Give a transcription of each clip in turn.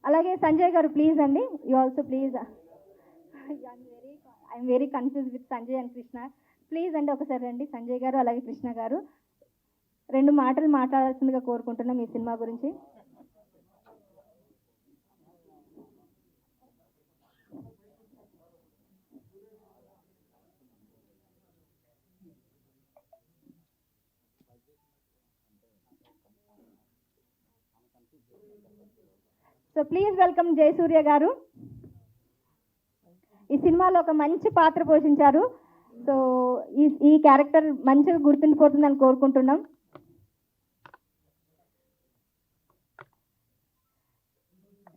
అలాగే సంజయ్ గారు ప్లీజ్ అండి, you also please. I'm very confuse with Sanjay and Krishna. Please అండి ఒకసారి రండి సంజయ్ గారు అలాగే కృష్ణ గారు, 2 మాటలు మాట్లాడాల్సిందిగా కోరుకుంటున్నాం ఈ సినిమా గురించి. సో ప్లీజ్ వెల్కమ్ జయసూర్య గారు. ఈ సినిమాలో ఒక మంచి పాత్ర పోషించారు. సో ఈ క్యారెక్టర్ మంచిగా గుర్తుండిపోతుందని కోరుకుంటున్నాం.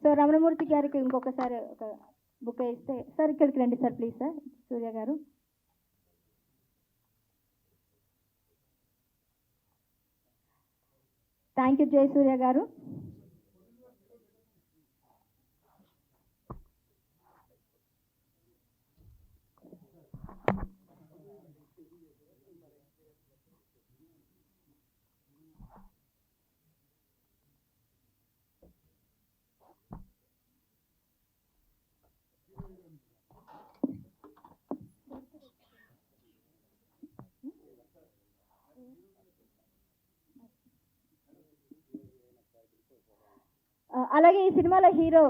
సో రమణమూర్తి గారికి ఇంకొకసారి ఒక బుక్ ఇస్తే సార్, ఇక్కడికి రండి సార్ ప్లీజ్ సార్. సూర్య గారు థ్యాంక్ యూ జయసూర్య గారు. అలాగే ఈ సినిమాలో హీరో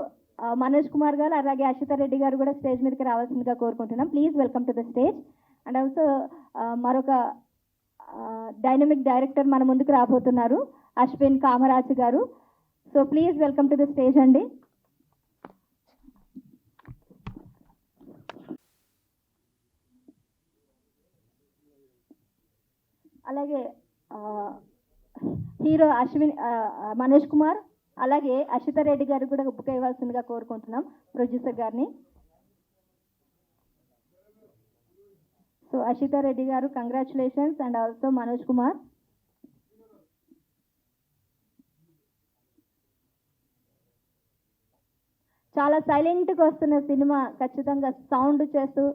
మనోజ్ కుమార్ గారు అలాగే అశ్విత రెడ్డి గారు కూడా స్టేజ్ మీదకి రావాల్సిందిగా కోరుకుంటున్నాం. Please welcome to the stage. And also మరొక డైనమిక్ డైరెక్టర్ మన ముందుకు రాబోతున్నారు, అశ్విన్ కామరాజు గారు. So please welcome to the stage అండి. అలాగే హీరో మనోజ్ కుమార్ అలాగే అశ్విత రెడ్డి గారు కూడా బుక్ ఇవ్వాల్సిందిగా కోరుకుంటున్నాం ప్రొడ్యూసర్ గారిని. సో అశ్విత రెడ్డి గారు congratulations and also Manoj Kumar. చాలా సైలెంట్గా వస్తున్న సినిమా ఖచ్చితంగా సౌండ్ చేస్తూ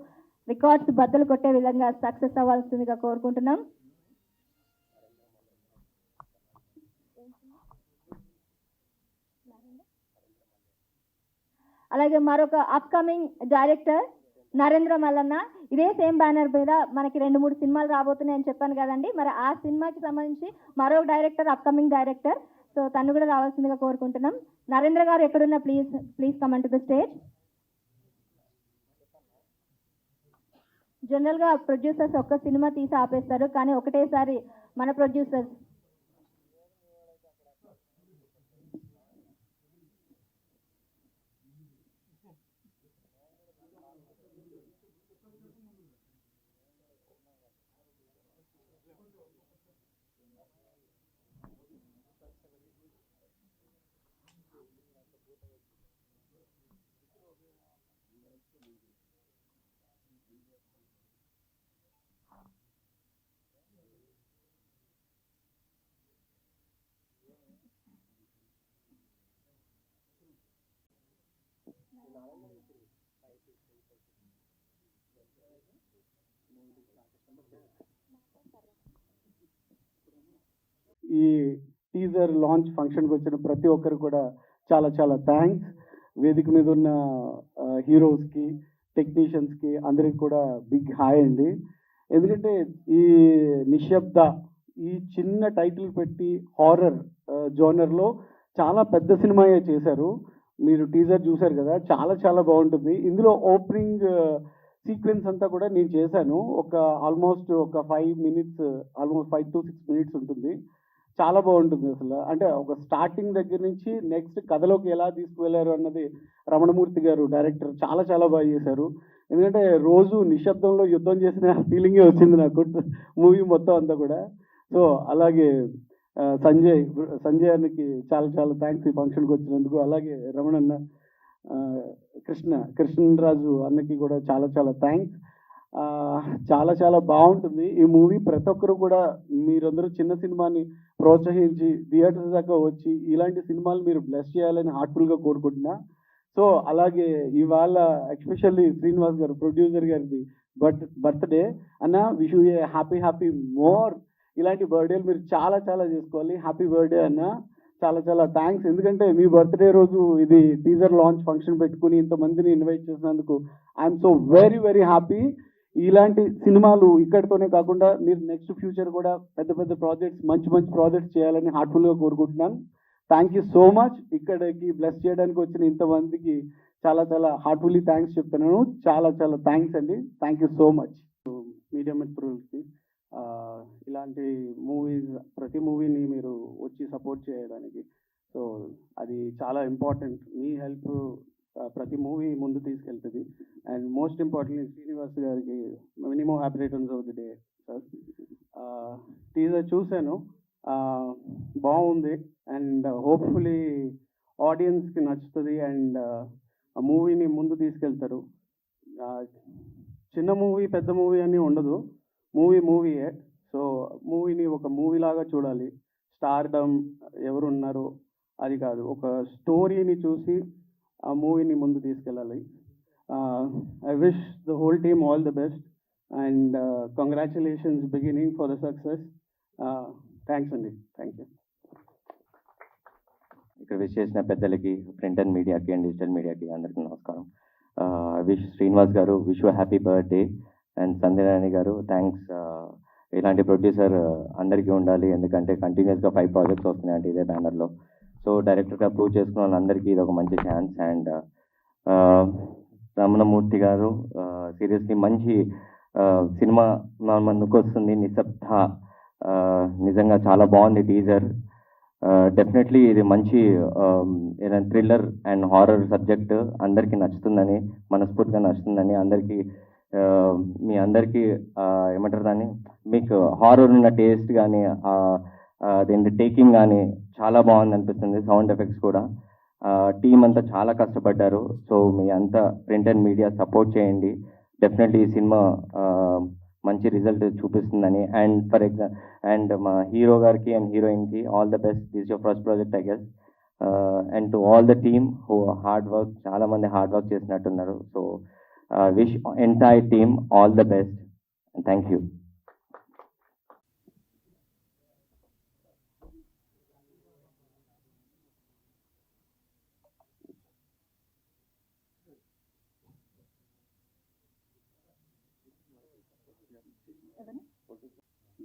రికార్డ్స్ బద్దలు కొట్టే విధంగా సక్సెస్ అవ్వాల్సిందిగా కోరుకుంటున్నాం. అలాగే మరొక అప్కమింగ్ డైరెక్టర్ నరేంద్ర మల్లన్న. ఇదే సేమ్ బ్యానర్ మీద మనకి 2-3 సినిమాలు రాబోతున్నాయని చెప్పాను కదండి. మరి ఆ సినిమాకి సంబంధించి మరో డైరెక్టర్, అప్కమింగ్ డైరెక్టర్, సో తను కూడా రావాల్సిందిగా కోరుకుంటున్నాం. నరేంద్ర గారు ఎక్కడున్నా please come to the stage. జనరల్గా ప్రొడ్యూసర్స్ ఒక్క సినిమా తీసి ఆపేస్తారు, కానీ ఒకటేసారి మన ప్రొడ్యూసర్స్ ఈ టీజర్ లాంచ్ ఫంక్షన్కి వచ్చిన ప్రతి ఒక్కరు కూడా చాలా చాలా థ్యాంక్స్. వేదిక మీద ఉన్న హీరోస్కి, టెక్నీషియన్స్కి అందరికి కూడా బిగ్ హాయ్ అండి. ఎందుకంటే ఈ నిశ్శబ్ద ఈ చిన్న టైటిల్ పెట్టి హారర్ జోనర్లో చాలా పెద్ద సినిమాయే చేశారు. మీరు టీజర్ చూశారు కదా, చాలా చాలా బాగుంటుంది. ఇందులో ఓపెనింగ్ సీక్వెన్స్ అంతా కూడా నేను చేశాను. ఆల్మోస్ట్ ఒక 5 minutes, ఆల్మోస్ట్ 5 to 6 minutes ఉంటుంది. చాలా బాగుంటుంది అసలు. అంటే ఒక స్టార్టింగ్ దగ్గర నుంచి నెక్స్ట్ కథలోకి ఎలా తీసుకువెళ్ళారు అన్నది రమణమూర్తి గారు డైరెక్టర్ చాలా చాలా బాగా చేశారు. ఎందుకంటే రోజు నిశ్శబ్దంలో యుద్ధం చేసిన ఫీలింగే వచ్చింది నాకు మూవీ మొత్తం అంతా కూడా. సో అలాగే సంజయ్ అన్నకి చాలా చాలా థ్యాంక్స్ ఈ ఫంక్షన్కి వచ్చినందుకు. అలాగే రమణన్న, కృష్ణరాజు అన్నకి కూడా చాలా చాలా థ్యాంక్స్. చాలా చాలా బాగుంటుంది ఈ మూవీ. ప్రతి ఒక్కరు కూడా మీరందరూ చిన్న సినిమాని ప్రోత్సహించి థియేటర్స్ దాకా వచ్చి ఇలాంటి సినిమాలు మీరు బ్లెస్ చేయాలని హార్ట్ఫుల్గా కోరుకుంటున్నా. సో అలాగే ఇవాళ ఎస్పెషల్లీ శ్రీనివాస్ గారు ప్రొడ్యూసర్ గారిది బర్త్డే అన్న. Wish you A happy more ఇలాంటి బర్త్డేలు మీరు చాలా చాలా చేసుకోవాలి. హ్యాపీ బర్త్డే అన్న, చాలా చాలా థ్యాంక్స్. ఎందుకంటే మీ బర్త్డే రోజు ఇది టీజర్ లాంచ్ ఫంక్షన్ పెట్టుకుని ఇంతమందిని ఇన్వైట్ చేసినందుకు I'm so very very happy. ఇలాంటి సినిమాలు ఇక్కడితోనే కాకుండా మీరు నెక్స్ట్ ఫ్యూచర్ కూడా పెద్ద పెద్ద ప్రాజెక్ట్స్, మంచి మంచి ప్రాజెక్ట్స్ చేయాలని హార్ట్ఫుల్గా కోరుకుంటున్నాను. Thank you so much. ఇక్కడికి బ్లెస్ చేయడానికి వచ్చిన ఇంతమందికి చాలా చాలా హార్ట్ఫుల్లీ థ్యాంక్స్ చెప్తున్నాను. చాలా చాలా థ్యాంక్స్ అండి. Thank you so much. Media మిత్రులకి ఇలాంటి మూవీస్, ప్రతి మూవీని మీరు వచ్చి సపోర్ట్ చేయడానికి, సో అది చాలా ఇంపార్టెంట్. మీ హెల్ప్ ప్రతి మూవీ ముందు తీసుకెళ్తుంది. అండ్ మోస్ట్ ఇంపార్టెంట్లీ శ్రీనివాస్ గారికి minimum happy returns of the day sir. Teaser చూశాను, బాగుంది. అండ్ హోప్ఫుల్లీ ఆడియన్స్కి నచ్చుతుంది అండ్ ఆ మూవీని ముందు తీసుకెళ్తారు. చిన్న మూవీ పెద్ద మూవీ అని ఉండదు, మూవీయే. సో మూవీని ఒక మూవీ లాగా చూడాలి. స్టార్డమ్ ఎవరున్నారు అది కాదు, ఒక స్టోరీని చూసి ఆ మూవీని ముందు తీసుకెళ్ళాలి. I wish the whole team all the best and congratulations beginning for the success. Thanks అండి. Thank you. ఇక్కడ విష్ చేసిన పెద్దలకి, ప్రింట్ అండ్ మీడియాకి అండ్ డిజిటల్ మీడియాకి అందరికీ నమస్కారం. Wish Srinivas garu, wish you happy birthday. And Sandhyarani garu, thanks. ఇలాంటి ప్రొడ్యూసర్ అందరికీ ఉండాలి, ఎందుకంటే కంటిన్యూస్గా 5 ప్రాజెక్ట్స్ వస్తున్నాయంటే ఇదే బ్యానర్లో. సో డైరెక్టర్గా ప్రూవ్ చేసుకున్న వాళ్ళందరికీ ఇది ఒక మంచి ఛాన్స్. అండ్ రమణమూర్తి గారు, సీరియస్లీ మంచి సినిమా మన ముందుకు వస్తుంది, నిశ్శబ్ద. నిజంగా చాలా బాగుంది టీజర్. డెఫినెట్లీ ఇది మంచి ఏదైనా థ్రిల్లర్ అండ్ హారర్ సబ్జెక్ట్ అందరికీ నచ్చుతుందని, మనస్ఫూర్తిగా నచ్చుతుందని అందరికీ, మీ అందరికీ ఏమంటారు దాన్ని, మీకు హారర్ ఉన్న టేస్ట్ కానీ అదేంటి టేకింగ్ కానీ చాలా బాగుంది అనిపిస్తుంది. సౌండ్ ఎఫెక్ట్స్ కూడా టీం అంతా చాలా కష్టపడ్డారు. సో మీ అంతా ప్రింట్ అండ్ మీడియా సపోర్ట్ చేయండి. డెఫినెట్లీ ఈ సినిమా మంచి రిజల్ట్ చూపిస్తుందని. అండ్ మా హీరో గారికి అండ్ హీరోయిన్కి all the best. This your first project I guess. And to all the team who hard work, చాలా మంది హార్డ్ వర్క్ చేసినట్టున్నారు. So wish entire team all the best. Thank you.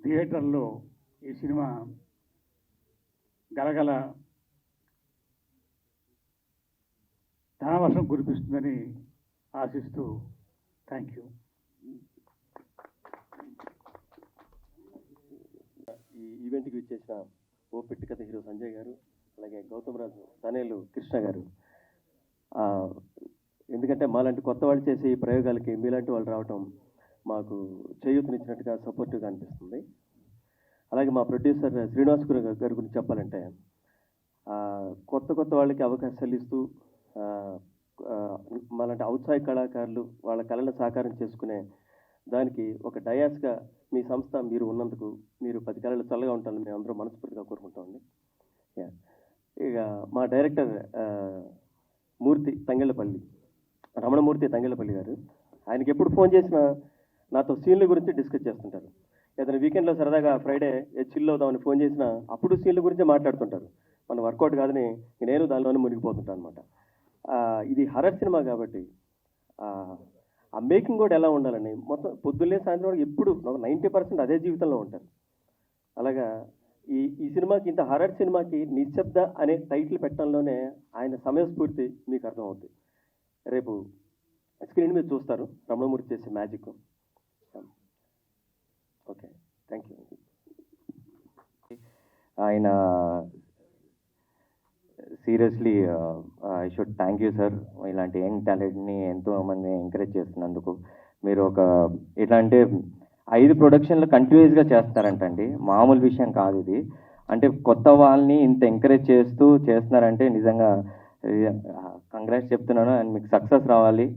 థియేటర్లో ఈ cinema గలగల ధనవర్షం కురిపిస్తుందని ఆశిస్తూ thank you. ఈ ఈవెంట్కి విచ్చేసిన ఓ పెట్టి కథ హీరో సంజయ్ గారు, అలాగే గౌతమ్ రాజు, తనేలు కృష్ణ గారు. ఎందుకంటే మాలాంటి కొత్త వాళ్ళు చేసే ఈ ప్రయోగాలకి మీలాంటి వాళ్ళు రావటం మాకు చేయూతనిచ్చినట్టుగా, సపోర్టివ్గా అనిపిస్తుంది. అలాగే మా ప్రొడ్యూసర్ శ్రీనివాస్ గారి గురించి చెప్పాలంటే, కొత్త వాళ్ళకి అవకాశాలు ఇస్తూ మాలాంటి ఔత్సాహిక కళాకారులు వాళ్ళ కళను సాకారం చేసుకునే దానికి ఒక డయాస్గా మీ సంస్థ మీరు ఉన్నందుకు, మీరు 10 కళలు చల్లగా ఉంటారని మేము అందరూ మనస్ఫూర్తిగా కోరుకుంటామండి. ఇక మా డైరెక్టర్ రమణమూర్తి తంగెళ్ళపల్లి గారు, ఆయనకి ఎప్పుడు ఫోన్ చేసినా నాతో సీన్ల గురించి డిస్కస్ చేస్తుంటారు. ఏదైనా వీకెండ్లో సరదాగా ఫ్రైడే చిల్ అవుదామని ఫోన్ చేసినా అప్పుడు సీన్ల గురించి మాట్లాడుతుంటారు. మన వర్కౌట్ కాదని నేను దానిలోనే మునిగిపోతుంటాను అనమాట. ఇది హర్రర్ సినిమా కాబట్టి ఆ మేకింగ్ కూడా ఎలా ఉండాలని మొత్తం పొద్దున్నే సాయంత్రం వరకు ఎప్పుడు ఒక 90% అదే జీవితంలో ఉంటారు. అలాగా ఈ సినిమాకి, ఇంత హర్రర్ సినిమాకి నిశ్శబ్ద అనే టైటిల్ పెట్టడంలోనే ఆయన సమయస్ఫూర్తి మీకు అర్థమవుతుంది. రేపు స్క్రీన్ మీద చూస్తారు రమణమూర్తి చేసే మ్యాజిక్. Okay, thank you. ఆయన seriously I should thank you sir. ఇలాంటి యంగ్ టాలెంట్ని ఎంతోమంది ఎంకరేజ్ చేస్తున్నందుకు. మీరు ఒక ఎట్లా అంటే 5 ప్రొడక్షన్లు కంటిన్యూస్గా చేస్తారంటండి, మామూలు విషయం కాదు ఇది. అంటే కొత్త వాళ్ళని ఇంత ఎంకరేజ్ చేస్తున్నారంటే నిజంగా కంగ్రాట్స్ చెప్తున్నాను. అండ్ మీకు సక్సెస్ రావాలి.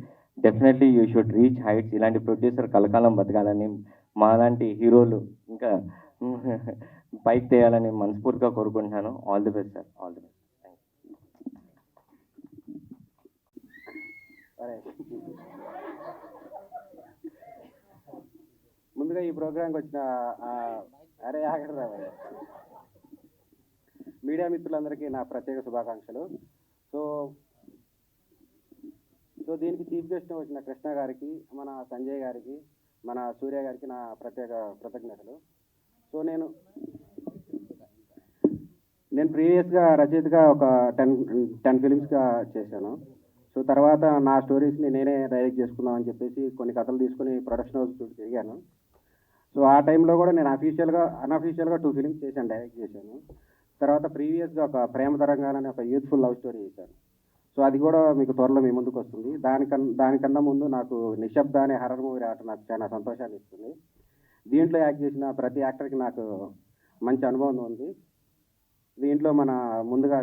Definitely you should reach heights. ఇలాంటి ప్రొడ్యూసర్ కలకాలం బతకాలని, మాలాంటి హీరోలు ఇంకా పైకి తేయాలని మనస్ఫూర్తిగా కోరుకుంటున్నాను. All the best sir, all the best. ముందుగా ఈ ప్రోగ్రాంకి వచ్చిన అరే ఆగరా మీడియా మిత్రులందరికీ నా ప్రత్యేక శుభాకాంక్షలు. సో సో దీనికి చీఫ్ గెస్ట్ వచ్చిన కృష్ణ గారికి, మన సంజయ్ గారికి, మన సూర్య గారికి నా ప్రత్యేక కృతజ్ఞతలు. సో నేను ప్రీవియస్గా రచయితగా ఒక 10 ఫిలిమ్స్గా చేశాను. సో తర్వాత నా స్టోరీస్ని నేనే డైరెక్ట్ చేసుకుందామని చెప్పేసి కొన్ని కథలు తీసుకుని ప్రొడక్షన్ హౌస్ చుట్టూ తిరిగాను. సో ఆ టైంలో కూడా నేను అన్అఫీషియల్గా 2 ఫిలిమ్స్ చేశాను, డైరెక్ట్ చేశాను. తర్వాత ప్రీవియస్గా ఒక ప్రేమ తరంగాలని ఒక యూత్ఫుల్ లవ్ స్టోరీ చేశాను. సో అది కూడా మీకు త్వరలో మీ ముందుకు వస్తుంది. దానికన్నా ముందు నాకు నిశ్శబ్ద అనే హర్రర్ మూవీ రావటం నాకు చాలా సంతోషాన్ని ఇస్తుంది. దీంట్లో యాక్ట్ చేసిన ప్రతి యాక్టర్కి నాకు మంచి అనుభవం ఉంది. దీంట్లో మన ముందుగా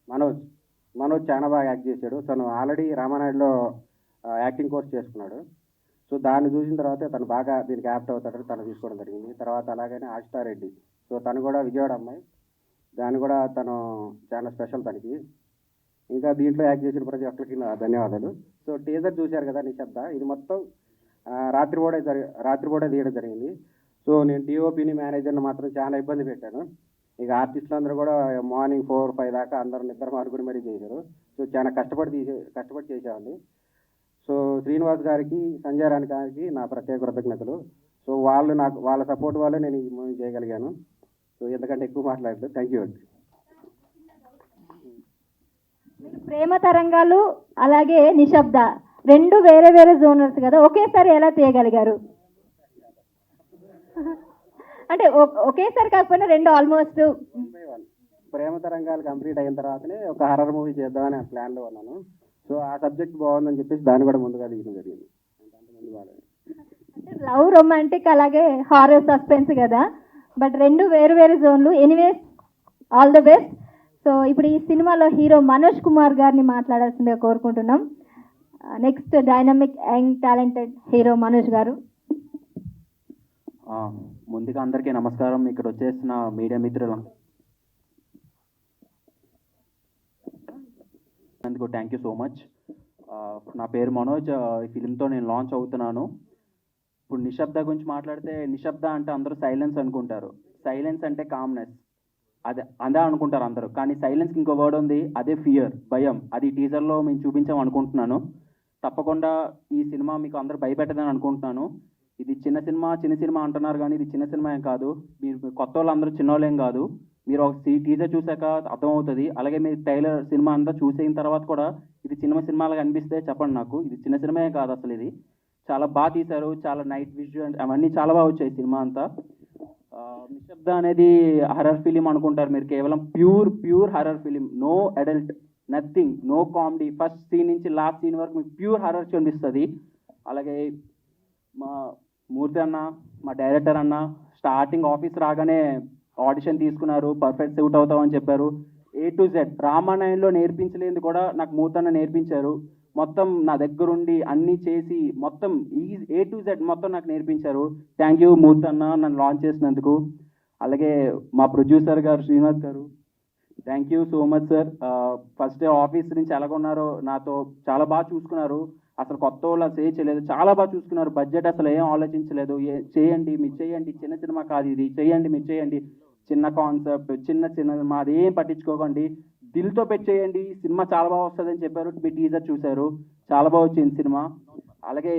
మనోజ్ చాలా బాగా యాక్ట్ చేశాడు. తను ఆల్రెడీ రామానాయుడులో యాక్టింగ్ కోర్స్ చేసుకున్నాడు. సో దాన్ని చూసిన తర్వాత తను బాగా దీనికి యాప్ట్ అవుతాడని తను తీసుకోవడం జరిగింది. తర్వాత అలాగనే ఆశితారెడ్డి, సో తను కూడా విజయవాడ అమ్మాయి, దాన్ని కూడా తను చాలా స్పెషల్ తనకి. ఇంకా దీంట్లో యాక్ట్ చేసిన ప్రతి ఒక్కరికి నా ధన్యవాదాలు. సో టీజర్ చూశారు కదా నిశ్శబ్ద, ఇది మొత్తం రాత్రిపూట తీయడం జరిగింది. సో నేను టీఓపీని మేనేజర్ని మాత్రం చాలా ఇబ్బంది పెట్టాను. ఇక ఆర్టిస్టులు అందరూ కూడా మార్నింగ్ 4-5 దాకా అందరూ నిద్ర మానుకుని మరీ చేశారు. సో చాలా కష్టపడి చేసేవాడిని. సో శ్రీనివాస్ గారికి, సంజయ్ రాణి గారికి నా ప్రత్యేక కృతజ్ఞతలు. సో వాళ్ళ సపోర్ట్ వల్ల నేను ఈ మూవీ చేయగలిగాను. సో ఎందుకంటే ఎక్కువ మాట్లాడలేదు. థ్యాంక్ యూ అండి. ప్రేమ తరంగాలు అలాగే నిశ్శబ్ద 2 వేరే వేరే జోనర్స్ కదా, ఒకేసారి ఎలా తీయగలిగారు? అంటే ఒకేసారి కాకపోయినా 2 ఆల్మోస్ట్. ప్రేమ తరంగాలు కంప్లీట్ అయిన తర్వాతనే ఒక హర్రర్ మూవీ చేద్దామని ప్లాన్లో ఉన్నాను. సో ఆ సబ్జెక్ట్ బాగుందని చెప్పేసి దాన్ని కూడా ముందుగా తీయడం జరిగింది. లవ్, రొమాంటిక్ అలాగే హారర్, సస్పెన్స్ కదా, బట్ 2 వేరు వేరు జోన్లు. Anyways all the best. So ఇప్పుడు ఈ సినిమాలో హీరో మనోజ్ కుమార్ గారిని మాట్లాడాల్సిందిగా కోరుకుంటున్నాం. Next dynamic young talented hero Manoj garu. ముందుగా అందరికీ నమస్కారం. ఇక్కడ వచ్చేసిన మీడియా మిత్రులందుకు థ్యాంక్ యూ సో మచ్. నా పేరు మనోజ్. ఈ ఫిలింతో నేను లాంచ్ అవుతున్నాను. ఇప్పుడు నిశ్శబ్ద గురించి మాట్లాడితే, నిశ్శబ్ద అంటే అందరూ సైలెన్స్ అనుకుంటారు. సైలెన్స్ అంటే కామ్నెస్, అదే అనుకుంటారు అందరూ. కానీ సైలెన్స్కి ఇంకో వర్డ్ ఉంది, అదే ఫియర్, భయం. అది టీజర్లో మేము చూపించాం అనుకుంటున్నాను. తప్పకుండా ఈ సినిమా మీకు అందరూ భయపెట్టదని అనుకుంటున్నాను. ఇది చిన్న సినిమా అంటున్నారు, కానీ ఇది చిన్న సినిమా ఏం కాదు. మీరు కొత్త వాళ్ళందరూ చిన్నోళ్ళేం కాదు. మీరు ఒక టీజర్ చూసాక అర్థమవుతుంది. అలాగే మీరు ట్రైలర్ సినిమా అంతా చూసిన తర్వాత కూడా ఇది సినిమాలాగా అనిపిస్తే చెప్పండి నాకు. ఇది చిన్న సినిమా కాదు అసలు. ఇది చాలా బాగా తీశారు. చాలా నైట్ విజువల్ అవన్నీ చాలా బాగా వచ్చాయి సినిమా అంతా. నిశ్శబ్ద అనేది హర్రర్ ఫిలిం అనుకుంటారు మీరు. కేవలం pure horror film. No adult, nothing, no comedy. First scene నుంచి లాస్ట్ సీన్ వరకు మీకు ప్యూర్ హర్రర్ కనిపిస్తుంది. అలాగే మా మూర్తి అన్న, మా డైరెక్టర్ అన్న స్టార్టింగ్ ఆఫీస్ రాగానే ఆడిషన్ తీసుకున్నారు. పర్ఫెక్ట్ సూట్ అవుతామని చెప్పారు. A to Z రామానాయుడులో నేర్పించలేనిది కూడా నాకు మూర్తి అన్న నేర్పించారు. మొత్తం నా దగ్గరుండి అన్నీ చేసి మొత్తం A to Z మొత్తం నాకు నేర్పించారు. థ్యాంక్ యూ మూర్తి అన్న, నన్ను లాంచ్ చేసినందుకు. అలాగే మా ప్రొడ్యూసర్ గారు శ్రీనివాస్ గారు, thank you so much sir. First day office నుంచి ఎలాగొన్నారో నాతో చాలా బాగా చూసుకున్నారు. అసలు కొత్త వాళ్ళు అసలు చేయలేదు, చాలా బాగా చూసుకున్నారు. బడ్జెట్ అసలు ఏం ఆలోచించలేదు. చేయండి మీరు చేయండి, చిన్న సినిమా కాదు ఇది, చేయండి మీరు చేయండి. చిన్న కాన్సెప్ట్, చిన్న మాది ఏం పట్టించుకోకండి, దిల్తో పెట్టేయండి, సినిమా చాలా బాగా వస్తుందని చెప్పారు. మీ టీజర్ చూశారు, చాలా బాగా వచ్చింది సినిమా. అలాగే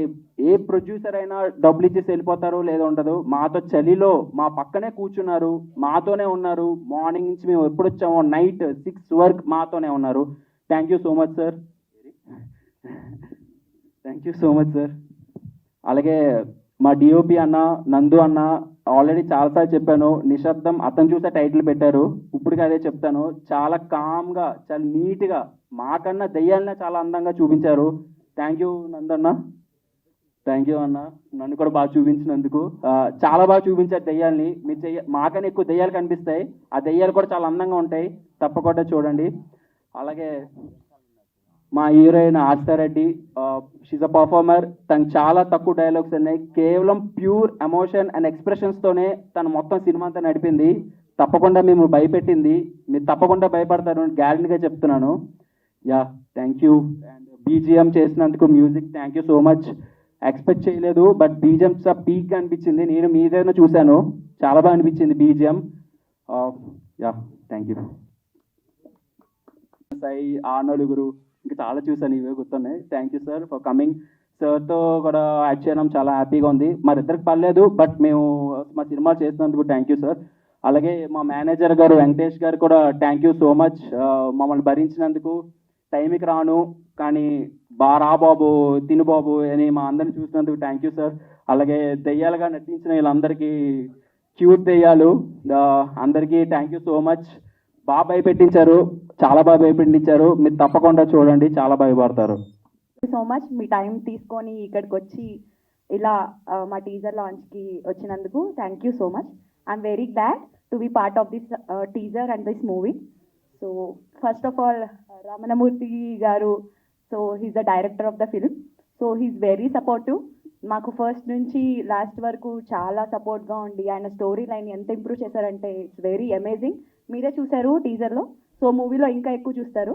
ఏ ప్రొడ్యూసర్ అయినా డబ్బులు ఇచ్చేసి వెళ్ళిపోతారు, లేదా ఉండదు. మాతో చలిలో మా పక్కనే కూర్చున్నారు, మాతోనే ఉన్నారు. మార్నింగ్ నుంచి మేము ఎప్పుడు వచ్చామో నైట్ 6 వరకు మాతోనే ఉన్నారు. Thank you so much sir. Thank you so much sir. అలాగే మా డిఓపి అన్న, నందు అన్న, ఆల్రెడీ చాలాసార్లు చెప్పాను, నిశ్శబ్దం అతను చూసే టైటిల్ పెట్టారు. ఇప్పటికీ అదే చెప్తాను. చాలా కామ్గా, చాలా నీట్గా, మాకన్నా దయ్యాలనే చాలా అందంగా చూపించారు. థ్యాంక్ యూ నందన్న, థ్యాంక్ యూ అన్న, నన్ను కూడా బాగా చూపించినందుకు. చాలా బాగా చూపించారు దయ్యాల్ని. మీరు మాకన్నా ఎక్కువ దయ్యాలు కనిపిస్తాయి. ఆ దయ్యాలు కూడా చాలా అందంగా ఉంటాయి, తప్పకుండా చూడండి. అలాగే మా హీరోయిన్ ఆశితారెడ్డి, షీజ్ అ పర్ఫార్మర్. తనకు చాలా తక్కువ డైలాగ్స్ ఉన్నాయి. కేవలం ప్యూర్ ఎమోషన్ అండ్ ఎక్స్ప్రెషన్స్తోనే తను మొత్తం సినిమా అంతా నడిపింది. తప్పకుండా మేము భయపెట్టింది. మీరు తప్పకుండా భయపడతారు, గ్యారెంటీగా చెప్తున్నాను. Yeah, thank you. And BGM చేసినందుకు music thank you so much. Expect చేయలేదు, బట్ బీజిఎం పీక్ అనిపించింది. నేను మీ దగ్గర చూశాను, చాలా బాగా అనిపించింది BGM. Yeah, thank you. Sai, ఆ నలుగురు ఇంకా చాలా చూసాను, ఇవే గుర్తున్నాయి. Thank you sir for coming. సార్తో కూడా యాడ్ చేయడం చాలా హ్యాపీగా ఉంది. మరిద్దరికి పర్లేదు, బట్ మేము మా సినిమా చేసినందుకు థ్యాంక్ యూ సార్. అలాగే మా మేనేజర్ గారు వెంకటేష్ గారు కూడా థ్యాంక్ యూ సో మచ్. మమ్మల్ని భరించినందుకు. టైంకి రాను కానీ రా బాబు, తిను బాబు అని మా అందరిని చూసినందుకు థ్యాంక్ యూ సార్. అలాగే దెయ్యాలుగా నటించిన వీళ్ళందరికీ, క్యూట్ దెయ్యాలు అందరికీ థ్యాంక్ యూ సో మచ్. బాగా భయపెట్టించారు, చాలా బాగా భయపెట్టించారు. మీరు తప్పకుండా చూడండి, చాలా భయపడతారు. సో మచ్ మీ టైం తీసుకొని ఇక్కడికి వచ్చి ఇలా మా టీజర్ లాంచ్కి వచ్చినందుకు thank you so much. I'm very glad to be part of this teaser and this movie. So first of all Ramanamurthy garu, so he's the director of the film. So he's very supportive. మాకు first నుంచి last వరకు చాలా సపోర్ట్గా ఉండి ఆయన story line ఎంత improve చేశారంటే it's very amazing. మీరే చూశారు టీజర్లో, సో మూవీలో ఇంకా ఎక్కువ చూస్తారు.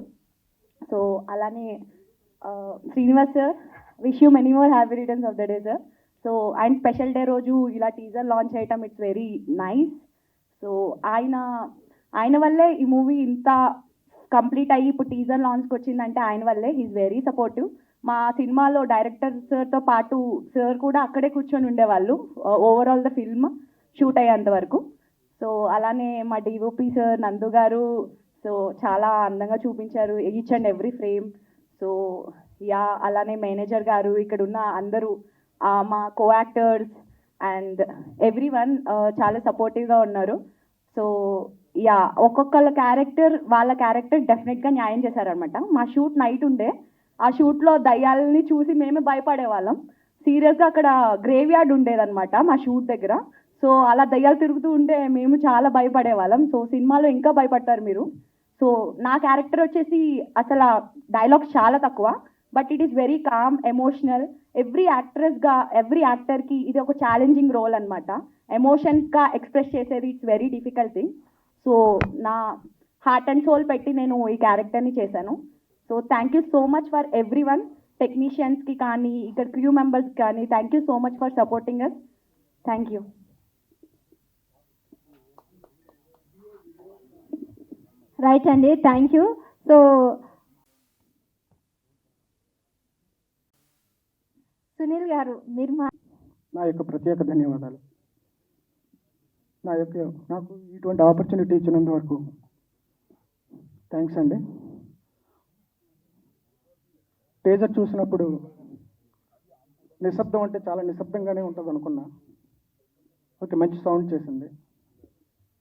సో అలానే Srinivas sir, wish you many more happy returns of the day sir. So and special day రోజు ఇలా టీజర్ లాంచ్ చేయటం ఇట్స్ వెరీ నైస్. సో ఆయన వల్లే ఈ మూవీ ఇంత కంప్లీట్ అయ్యి ఇప్పుడు టీజర్ లాంచ్కి వచ్చిందంటే ఆయన వల్లే. He's very supportive. మా సినిమాలో డైరెక్టర్ సార్తో పాటు సార్ కూడా అక్కడే కూర్చొని ఉండేవాళ్ళు ఓవరాల్ ద ఫిల్మ్ షూట్ అయ్యేంత వరకు. సో అలానే మా డిఓపి సార్ నందు గారు, సో చాలా అందంగా చూపించారు each and every frame. So yeah, అలానే మేనేజర్ గారు, ఇక్కడ ఉన్న అందరూ మా co actors and every one చాలా సపోర్టివ్గా ఉన్నారు. సో యా, ఒక్కొక్కళ్ళ క్యారెక్టర్ వాళ్ళ క్యారెక్టర్ డెఫినెట్గా న్యాయం చేశారనమాట. మా షూట్ నైట్ ఉండే, ఆ షూట్లో దయ్యాలని చూసి మేమే భయపడేవాళ్ళం. సీరియస్గా అక్కడ గ్రేవ్ యార్డ్ ఉండేదన్నమాట మా షూట్ దగ్గర. సో అలా దయ్యాలు తిరుగుతూ ఉంటే మేము చాలా భయపడేవాళ్ళం. సో సినిమాలో ఇంకా భయపడతారు మీరు. సో నా క్యారెక్టర్ వచ్చేసి అసలు డైలాగ్స్ చాలా తక్కువ, but it is very calm, emotional. Every యాక్టర్కి ఇది ఒక ఛాలెంజింగ్ రోల్ అనమాట. ఎమోషన్స్గా ఎక్స్ప్రెస్ చేసేది it's very difficult thing. So నా హార్ట్ అండ్ సోల్ పెట్టి నేను ఈ క్యారెక్టర్ని చేశాను. So thank you so much for everyone, టెక్నీషియన్స్కి కానీ ఇక్కడ క్రూ మెంబర్స్కి కానీ thank you so much for supporting us. Thank you. Right అండి, thank you. So Sunil garu, మీరు నా యొక్క ప్రత్యేక ధన్యవాదాలు. నాకు ఇటువంటి ఆపర్చునిటీ ఇచ్చినందు వరకు థ్యాంక్స్ అండి. టీజర్ చూసినప్పుడు నిశ్శబ్దం అంటే చాలా నిశ్శబ్దంగానే ఉంటుంది అనుకున్నా. ఓకే, మంచి సౌండ్ చేసింది,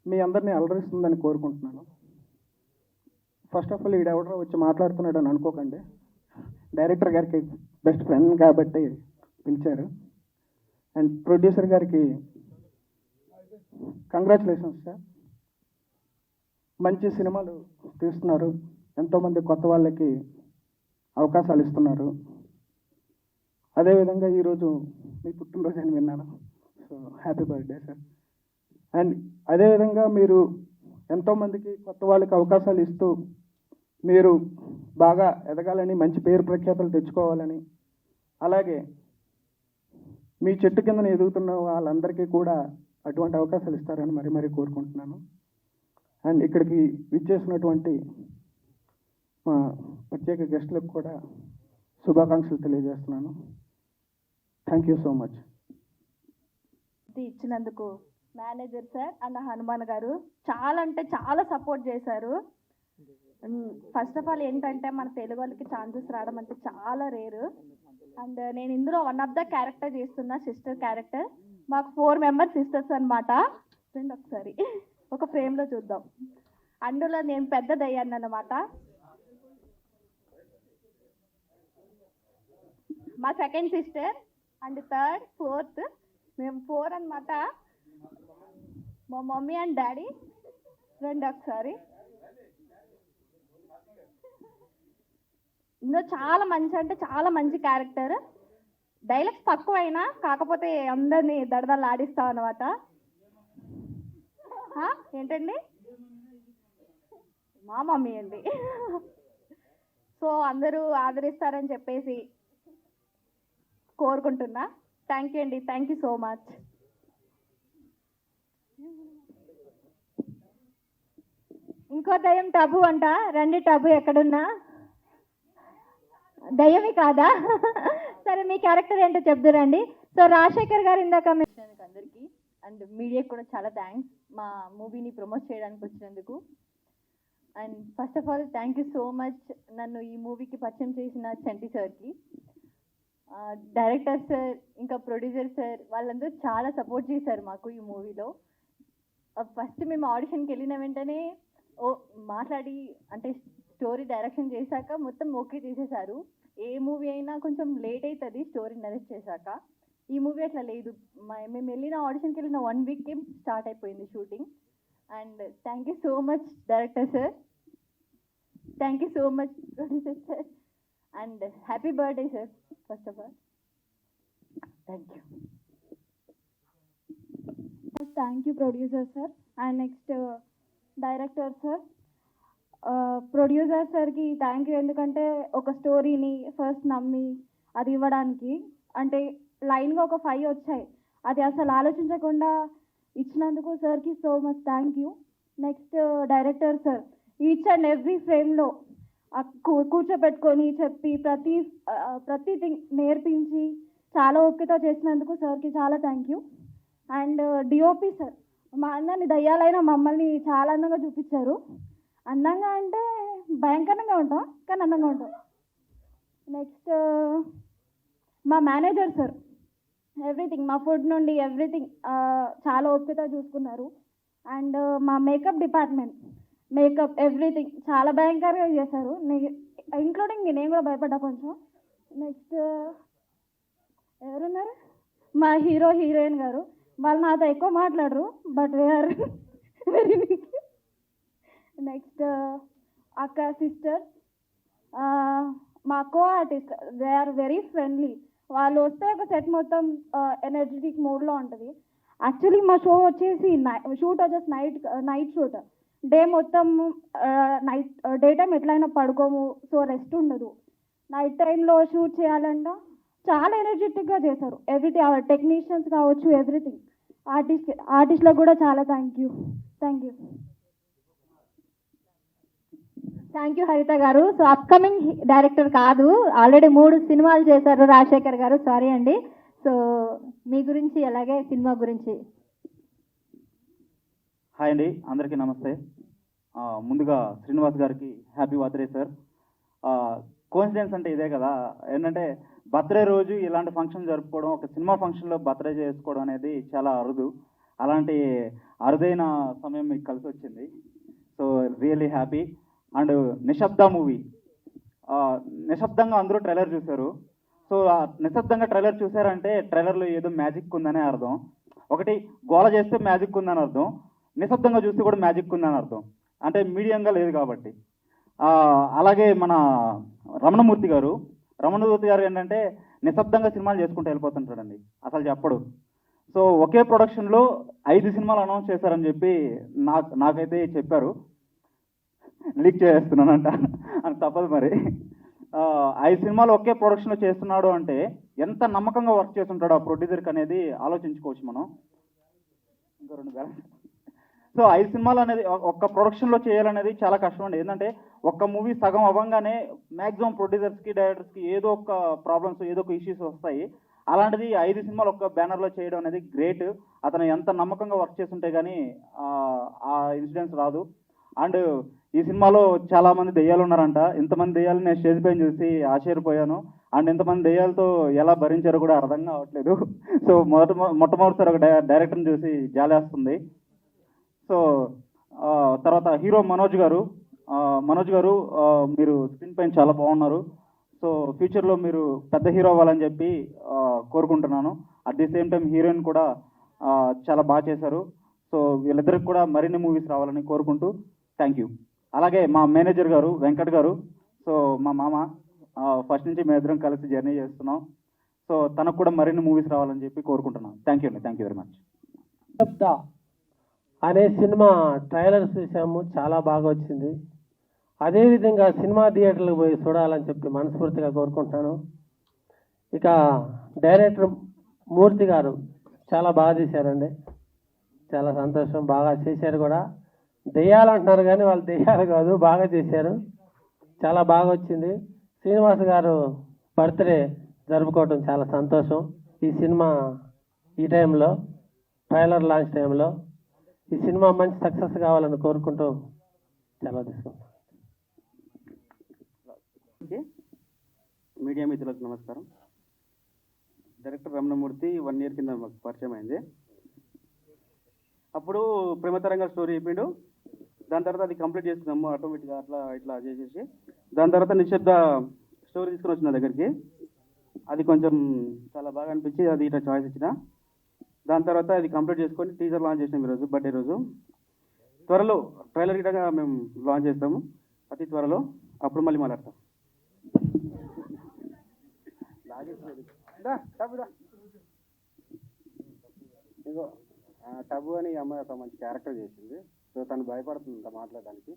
మీ అందరినీ అలరిస్తుందని కోరుకుంటున్నాను. ఫస్ట్ ఆఫ్ ఆల్ ఈడెవడో వచ్చి మాట్లాడుతున్నాడు అని అనుకోకండి, డైరెక్టర్ గారికి బెస్ట్ ఫ్రెండ్ కాబట్టి పిలిచారు. అండ్ ప్రొడ్యూసర్ గారికి కంగ్రాచులేషన్స్ సార్. మంచి సినిమాలు తీస్తున్నారు, ఎంతోమంది కొత్త వాళ్ళకి అవకాశాలు ఇస్తున్నారు. అదేవిధంగా ఈరోజు మీ పుట్టినరోజు అని విన్నాను, so happy birthday sir. And అదేవిధంగా మీరు ఎంతోమందికి కొత్త వాళ్ళకి అవకాశాలు ఇస్తూ మీరు బాగా ఎదగాలని, మంచి పేరు ప్రఖ్యాతలు తెచ్చుకోవాలని, అలాగే మీ చెట్టు కిందన ఎదుగుతున్న వాళ్ళందరికీ కూడా అటువంటి అవకాశాలు ఇస్తారని మరీ కోరుకుంటున్నాను. అండ్ ఇక్కడికి విచ్చేసినటువంటి మా ప్రత్యేక గెస్టులకు కూడా శుభాకాంక్షలు తెలియజేస్తున్నాను. Thank you so much. ఇచ్చినందుకు మేనేజర్ సార్ అండ్ హనుమాన్ గారు చాలా అంటే చాలా సపోర్ట్ చేశారు. ఫస్ట్ ఆఫ్ ఆల్ ఏంటంటే మన తెలుగు వాళ్ళకి ఛాన్సెస్ రావడం అంటే చాలా రేరు. అండ్ నేను ఇందులో వన్ ఆఫ్ ద క్యారెక్టర్ చేస్తున్నా, సిస్టర్ క్యారెక్టర్. మాకు 4 మెంబర్స్ సిస్టర్స్ అనమాట. ఫ్రెండ్ ఒకసారి ఒక ఫ్రేమ్లో చూద్దాం. అందులో నేను పెద్ద దయ్యాన్ని అనమాట. మా second sister and third, fourth, మేము 4 అనమాట. మా మమ్మీ అండ్ డాడీ. ఫ్రెండ్ ఒకసారి. ఇందులో చాలా మంచి అంటే చాలా మంచి క్యారెక్టర్. డైలాగ్స్ తక్కువైనా కాకపోతే అందరినీ దడదలు ఆడిస్తాం అనమాట. ఏంటండి, మా మమ్మీ అండి. సో అందరూ ఆదరిస్తారని చెప్పేసి కోరుకుంటున్నా. థ్యాంక్ యూ అండి, థ్యాంక్ యూ సో మచ్. ఇంకో దయ్యం టబు అంట, రండి టబు ఎక్కడున్నా. దయ్యమే కాదా? సరే మీ క్యారెక్టర్ ఏంటో చెప్దురండి. సో రాజశేఖర్ గారు ఇందాక అందరికీ అండ్ మీడియాకి కూడా చాలా థ్యాంక్స్ మా మూవీని ప్రమోట్ చేయడానికి వచ్చినందుకు. And first of all thank you so much నన్ను ఈ మూవీకి పరిచయం చేసిన చంటి సార్కి, డైరెక్టర్ సార్, ఇంకా ప్రొడ్యూసర్ సార్, వాళ్ళందరూ చాలా సపోర్ట్ చేశారు మాకు ఈ మూవీలో. ఫస్ట్ మేము ఆడిషన్కి వెళ్ళిన వెంటనే మాట్లాడి అంటే స్టోరీ డైరెక్షన్ చేశాక మొత్తం ఓకే చేసేసారు. ఏ మూవీ అయినా కొంచెం లేట్ అవుతుంది స్టోరీ నరేట్ చేశాక, ఈ మూవీ అట్లా లేదు. మేము వెళ్ళిన ఆడిషన్కి వెళ్ళిన 1 వీక్కి స్టార్ట్ అయిపోయింది shooting. And thank you so much director sir, thank you so much producer sir, and happy birthday sir first of all. Thank you. Thank you producer sir and next director sir. Producer సార్కి thank you, ఎందుకంటే ఒక స్టోరీని first నమ్మి అది ఇవ్వడానికి, అంటే లైన్గా ఒక 5 వచ్చాయి, అది అసలు ఆలోచించకుండా ఇచ్చినందుకు సార్కి so much thank you. Next director sir, each and every ఫ్రేమ్లో కూర్చోబెట్టుకొని చెప్పి ప్రతిథింగ్ నేర్పించి చాలా ఓపికతో చేసినందుకు సార్కి చాలా thank you. And DOP sir, మా అందరిని దయ్యాలైన మమ్మల్ని చాలా అందంగా చూపించారు. అందంగా అంటే భయంకరంగా ఉంటాం కానీ అందంగా ఉంటాం. నెక్స్ట్ మా మేనేజర్ సార్, ఎవ్రీథింగ్ మా ఫుడ్ నుండి ఎవ్రీథింగ్ చాలా ఓపికతో చూసుకున్నారు. అండ్ మా మేకప్ డిపార్ట్మెంట్, మేకప్ ఎవ్రీథింగ్ చాలా భయంకరంగా చేశారు, ఇంక్లూడింగ్ నేను కూడా భయపడ్డా కొంచెం. నెక్స్ట్ ఎవరున్నారు, మా హీరో హీరోయిన్ గారు, వాళ్ళు నాతో ఎక్కువ మాట్లాడరు బట్ వీఆర్ వెరీ. నెక్స్ట్ అక్క సిస్టర్, మా co artist, they are very friendly. వాళ్ళు వస్తే ఒక సెట్ మొత్తం ఎనర్జెటిక్ మూడ్లో ఉంటుంది. యాక్చువల్లీ మా షో వచ్చేసి షూట్ వచ్చేసి నైట్ షూట్, డే మొత్తం డే టైం ఎట్లయినా పడుకోము, సో రెస్ట్ ఉండదు. నైట్ టైంలో షూట్ చేయాలంట, చాలా ఎనర్జెటిక్గా చేశారు. ఎవ్రీథింగ్ టెక్నీషియన్స్ కావచ్చు, ఎవ్రీథింగ్. ఆర్టిస్ట్లకు కూడా చాలా థ్యాంక్ యూ. థ్యాంక్ యూ హరిత గారు. సో అప్కమింగ్ డైరెక్టర్ కాదు, ఆల్రెడీ 3 సినిమాలు చేశారు రాజశేఖర్ గారు, సారీ అండి. సో మీ గురించి అలాగే సినిమా గురించి. హాయ్ అండి, అందరికీ నమస్తే. ముందుగా శ్రీనివాస్ గారికి హ్యాపీ బర్త్డే సార్. కోఇన్సిడెన్స్ అంటే ఇదే కదా, ఏంటంటే బర్త్డే రోజు ఇలాంటి ఫంక్షన్ జరుపుకోవడం, ఒక సినిమా ఫంక్షన్లో బర్త్డే చేసుకోవడం అనేది చాలా అరుదు. అలాంటి అరుదైన సమయం మీకు కలిసి వచ్చింది. So really happy. అండ్ నిశ్శబ్ద మూవీ, నిశ్శబ్దంగా అందరూ ట్రైలర్ చూశారు. సో నిశ్శబ్దంగా ట్రైలర్ చూసారంటే ట్రైలర్లో ఏదో మ్యాజిక్ ఉందనే అర్థం. ఒకటి గోల చేస్తే మ్యాజిక్ ఉందని అర్థం, నిశ్శబ్దంగా చూస్తే కూడా మ్యాజిక్ ఉందని అర్థం, అంటే మీడియంగా లేదు కాబట్టి. అలాగే మన రమణమూర్తి గారు ఏంటంటే నిశ్శబ్దంగా సినిమాలు చేసుకుంటూ వెళ్ళిపోతుంటాడండి, అసలు చెప్పడు. సో ఒకే ప్రొడక్షన్లో 5 సినిమాలు అనౌన్స్ చేశారని చెప్పి నాకైతే చెప్పారు. లీక్ చేస్తున్నానంట, అని తప్పదు మరి. 5 సినిమాలు ఒకే ప్రొడక్షన్లో చేస్తున్నాడు అంటే ఎంత నమ్మకంగా వర్క్ చేస్తుంటాడు ఆ ప్రొడ్యూసర్కి అనేది ఆలోచించుకోవచ్చు మనం. ఇంకో 2 బ్యాలెన్స్. సో 5 సినిమాలు అనేది ఒక్క ప్రొడక్షన్లో చేయాలనేది చాలా కష్టం అండి. ఏంటంటే ఒక్క మూవీ సగం అవ్వగానే మ్యాక్సిమం ప్రొడ్యూసర్స్కి డైరెక్టర్స్కి ఏదో ఒక ప్రాబ్లమ్స్, ఏదో ఒక ఇష్యూస్ వస్తాయి. అలాంటిది 5 సినిమాలు ఒక్క బ్యానర్లో చేయడం అనేది గ్రేట్. అతను ఎంత నమ్మకంగా వర్క్ చేస్తుంటే కానీ ఆ ఇన్సిడెంట్స్ రాదు. అండ్ ఈ సినిమాలో చాలా మంది దెయ్యాలు ఉన్నారంట. ఇంతమంది దెయ్యాలు నేను స్టేజ్ పైన చూసి ఆశ్చర్యపోయాను. అండ్ ఇంతమంది దెయ్యాలతో ఎలా భరించారో కూడా అర్థం కావట్లేదు. సో మొట్టమొదటిసారి ఒక డైరెక్టర్ని చూసి జాలేస్తుంది. సో తర్వాత హీరో మనోజ్ గారు, మీరు స్క్రీన్ పైన చాలా బాగున్నారు. సో ఫ్యూచర్లో మీరు పెద్ద హీరో అవ్వాలని చెప్పి కోరుకుంటున్నాను. At the same time heroine కూడా చాలా బాగా చేశారు. సో వీళ్ళిద్దరికి కూడా మరిన్ని మూవీస్ రావాలని కోరుకుంటూ థ్యాంక్ యూ. అలాగే మా మేనేజర్ గారు వెంకట్ గారు, సో మా మామ, ఫస్ట్ నుంచి మేము ఇద్దరం కలిసి జర్నీ చేస్తున్నాం. సో తనకు కూడా మరిన్ని మూవీస్ రావాలని చెప్పి కోరుకుంటున్నాను. థ్యాంక్ యూ అండి, థ్యాంక్ యూ వెరీ మచ్. అనే సినిమా ట్రైలర్ చూసాము, చాలా బాగా వచ్చింది. అదేవిధంగా సినిమా థియేటర్లకు పోయి చూడాలని చెప్పి మనస్ఫూర్తిగా కోరుకుంటాను. ఇక డైరెక్టర్ మూర్తి గారు చాలా బాగా తీశారండి, చాలా సంతోషం, బాగా చేశారు కూడా. దెయ్యాలు అంటున్నారు కానీ వాళ్ళు దెయ్యాలు కాదు, బాగా చేశారు, చాలా బాగా వచ్చింది. శ్రీనివాస్ గారు బర్త్డే జరుపుకోవటం చాలా సంతోషం. ఈ సినిమా ఈ టైంలో, ట్రైలర్ లాంచ్ టైంలో ఈ సినిమా మంచి సక్సెస్ కావాలని కోరుకుంటూ సెలవు తీసుకుంటాం. మీడియా మిత్రులకు నమస్కారం. డైరెక్టర్ రమణమూర్తి 1 year కింద మాకు పరిచయం అయింది. అప్పుడు ప్రేమతరంగా స్టోరీ చెప్పిండు. దాని తర్వాత అది కంప్లీట్ చేసుకున్నాము ఆటోమేటిక్గా, అట్లా ఇట్లా చేసేసి దాని తర్వాత నిశ్శబ్ద స్టోరీ తీసుకుని వచ్చిన దగ్గరికి. అది కొంచెం చాలా బాగా అనిపించి అది ఇట్లా చాయిస్ ఇచ్చిన. దాని తర్వాత అది కంప్లీట్ చేసుకొని టీజర్ లాంచ్ చేసినాం ఈరోజు, బర్త్డే రోజు. త్వరలో ట్రైలర్ గిట్టగా మేము లాంచ్ చేస్తాము అతి త్వరలో, అప్పుడు మళ్ళీ మాట్లాడతాం. ఇగో టబు అని ఈ అమ్మాయి ఒక మంచి క్యారెక్టర్ చేసింది. సో తను భయపడుతుంది ఇంత మాట్లాడడానికి.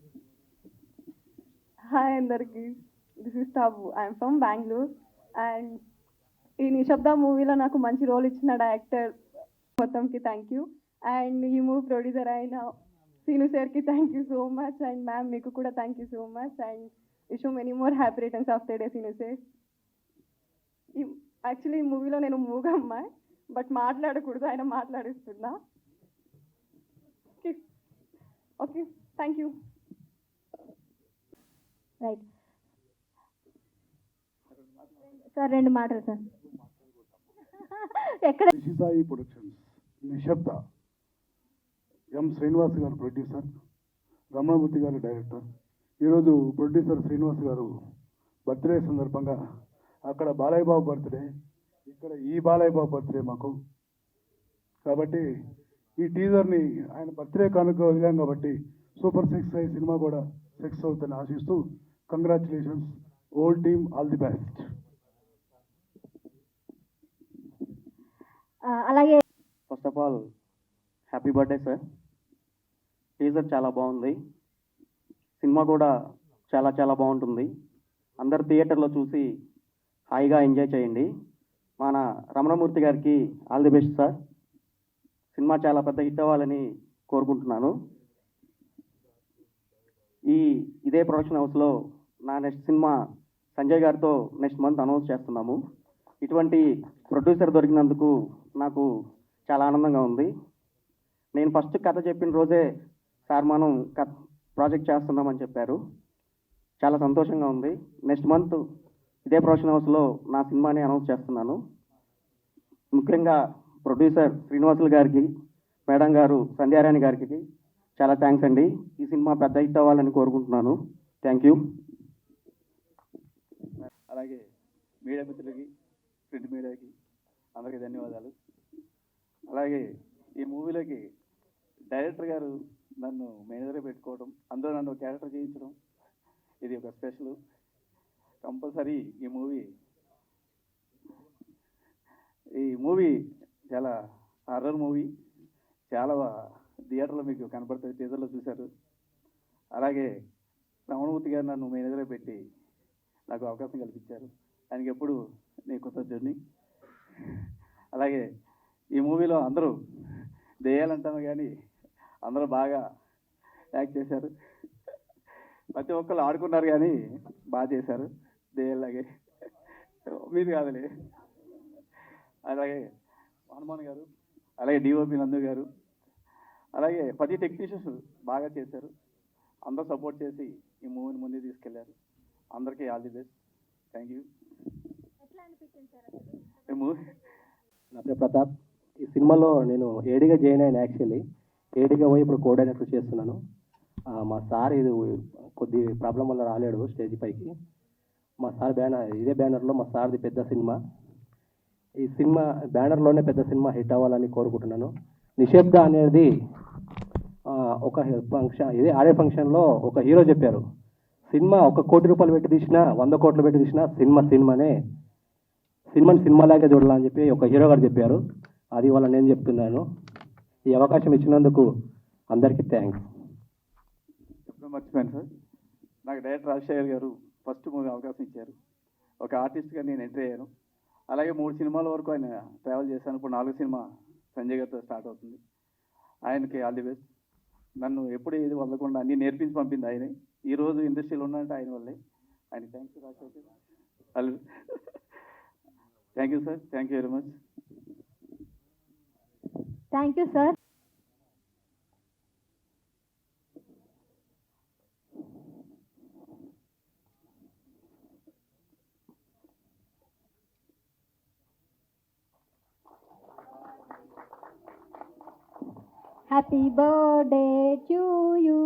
హాయ్ అందరికి, this is Tabu. I'm from Bengaluru. And ఈ నిశ్శబ్ద మూవీలో నాకు మంచి రోల్ ఇచ్చిన డైరెక్టర్ మొత్తంకి థ్యాంక్ యూ. అండ్ ఈ మూవీ ప్రొడ్యూసర్ అయిన సీను సార్కి thank you so much. And ma'am మీకు కూడా thank you so much. And wish many more happy returns of the day Seenu sir. Actually ఈ మూవీలో నేను మూగమ్మాయి, బట్ మాట్లాడకూడదు, ఆయన మాట్లాడిస్తున్నా. Okay, thank you. Right sir, 2 మాటలు సార్. ఎక్కడ సాయి ప్రొడక్షన్స్ నిశ్శబ్ద, ఎం శ్రీనివాస్ గారు ప్రొడ్యూసర్, రమణమూర్తి గారు డైరెక్టర్. ఈరోజు ప్రొడ్యూసర్ శ్రీనివాస్ గారు బర్త్డే సందర్భంగా అక్కడ బాలయ్య బాబు బర్త్డే, ఇక్కడ ఈ బాలయ్య బాబు బర్త్డే మాకు. కాబట్టి ఈ టీజర్ని ఆయన బర్త్డే కానుక వదిలాం కాబట్టి సూపర్ 6 అయ్యి సినిమా కూడా 6 అవుతుందని ఆశిస్తూ congratulations whole team, all the best. అలాగే first of all happy birthday sir. Teaser చాలా బాగుంది, సినిమా కూడా చాలా చాలా బాగుంటుంది. అందరు థియేటర్లో చూసి హాయిగా ఎంజాయ్ చేయండి. మన రమణమూర్తి గారికి all the best sir. Cinema చాలా పెద్ద హిట్ అవ్వాలని కోరుకుంటున్నాను. ఇదే ప్రొడక్షన్ హౌస్లో నా నెక్స్ట్ సినిమా సంజయ్ గారితో నెక్స్ట్ మంత్ అనౌన్స్ చేస్తున్నాము. ఇటువంటి ప్రొడ్యూసర్ దొరికినందుకు నాకు చాలా ఆనందంగా ఉంది. నేను ఫస్ట్ కథ చెప్పిన రోజే సార్ మనం ప్రాజెక్ట్ చేస్తున్నామని చెప్పారు. చాలా సంతోషంగా ఉంది. నెక్స్ట్ మంత్ ఇదే ప్రొడక్షన్ హౌస్లో నా సినిమాని అనౌన్స్ చేస్తున్నాను. ముఖ్యంగా ప్రొడ్యూసర్ శ్రీనివాసులు గారికి, మేడం గారు సంధ్యారాణి గారికి చాలా థ్యాంక్స్ అండి. ఈ సినిమా పెద్ద హిట్ అవ్వాలని కోరుకుంటున్నాను. Thank you. అలాగే మీడియా మిత్రులకి, ప్రింట్ మీడియాకి అందరికీ ధన్యవాదాలు. అలాగే ఈ మూవీలోకి డైరెక్టర్ గారు నన్ను మేనేజర్గా పెట్టుకోవడం, అందులో నన్ను క్యారెక్టర్ చేయించడం, ఇది ఒక స్పెషల్. కంపల్సరీ ఈ మూవీ చాలా హారర్ మూవీ, చాలా థియేటర్లో మీకు కనపడుతుంది, టీజర్లో చూశారు. అలాగే రమణమూర్తి గారు నన్ను మేనేజర్గా పెట్టి నాకు అవకాశం కల్పించారు. ఆయనకి ఎప్పుడు నేను కృతజ్ఞుడిని. అలాగే ఈ మూవీలో అందరూ దెయ్యాలంటాను కానీ అందరూ బాగా యాక్ట్ చేశారు. ప్రతి ఒక్కరు ఆడుకున్నారు కానీ బాగా చేశారు దెయ్యాలాగే, మీరు కాదులే. అలాగే హనుమాన్ గారు, అలాగే డిఓపి నందు గారు, అలాగే ప్రతి టెక్నీషియన్స్ బాగా చేశారు. అందరూ సపోర్ట్ చేసి ఈ మూవీని ముందుకు తీసుకెళ్లారు. అందరికీ all the best. Thank you. నా పేరు ప్రతాప్. ఈ సినిమాలో నేను ఏడీగా జాయిన్ అయిన. యాక్చువల్లీ ఏడీగా పోయి ఇప్పుడు కో డైరెక్టర్ చేస్తున్నాను. మా సార్ ఇది కొద్ది ప్రాబ్లం వల్ల రాలేడు స్టేజ్ పైకి. మా సార్ ఇదే బ్యానర్లో మా సార్ది పెద్ద సినిమా. ఈ సినిమా బ్యానర్లోనే పెద్ద సినిమా హిట్ అవ్వాలని కోరుకుంటున్నాను. నిశ్శబ్ద అనేది ఒక ఫంక్షన్, ఇదే ఆడే ఫంక్షన్లో ఒక హీరో చెప్పారు, సినిమా 1 కోటి రూపాయలు పెట్టి తీసినా 100 కోట్లు పెట్టి తీసినా సినిమాని సినిమాలాగే చూడాలని చెప్పి ఒక హీరో గారు చెప్పారు. అది వాళ్ళ నేను చెప్తున్నాను. ఈ అవకాశం ఇచ్చినందుకు అందరికీ థ్యాంక్స్. ఎప్పుడో మర్చిపోయాను సార్, నాకు డైరెక్టర్ రాజశేఖర్ గారు ఫస్ట్ మూవీ అవకాశం ఇచ్చారు. ఒక ఆర్టిస్ట్గా నేను ఎంట్రీ అయ్యాను. అలాగే 3 సినిమాల వరకు ఆయన ట్రావెల్ చేశాను. ఇప్పుడు 4వ సినిమా సంజయ్ గారితో స్టార్ట్ అవుతుంది. ఆయనకి ఆల్ ది బెస్ట్. నన్ను ఎప్పుడు ఏది వదలకుండా అన్నీ నేర్పించి పంపింది ఆయనే. ఈరోజు ఇండస్ట్రీలో ఉన్నానంటే ఆయన వల్లే. ఆయన thank you Rajasekhar. Thank you sir, thank you very much. Thank you sir. Happy birthday to you.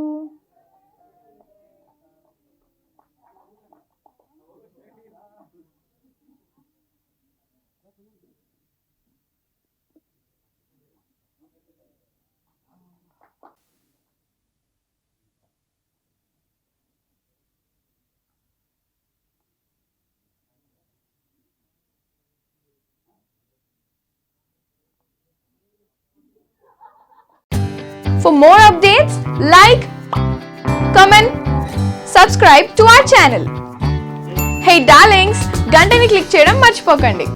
For more updates, like, comment, subscribe to our channel. Hey darlings, గంటని click చేయడం మర్చిపోకండి.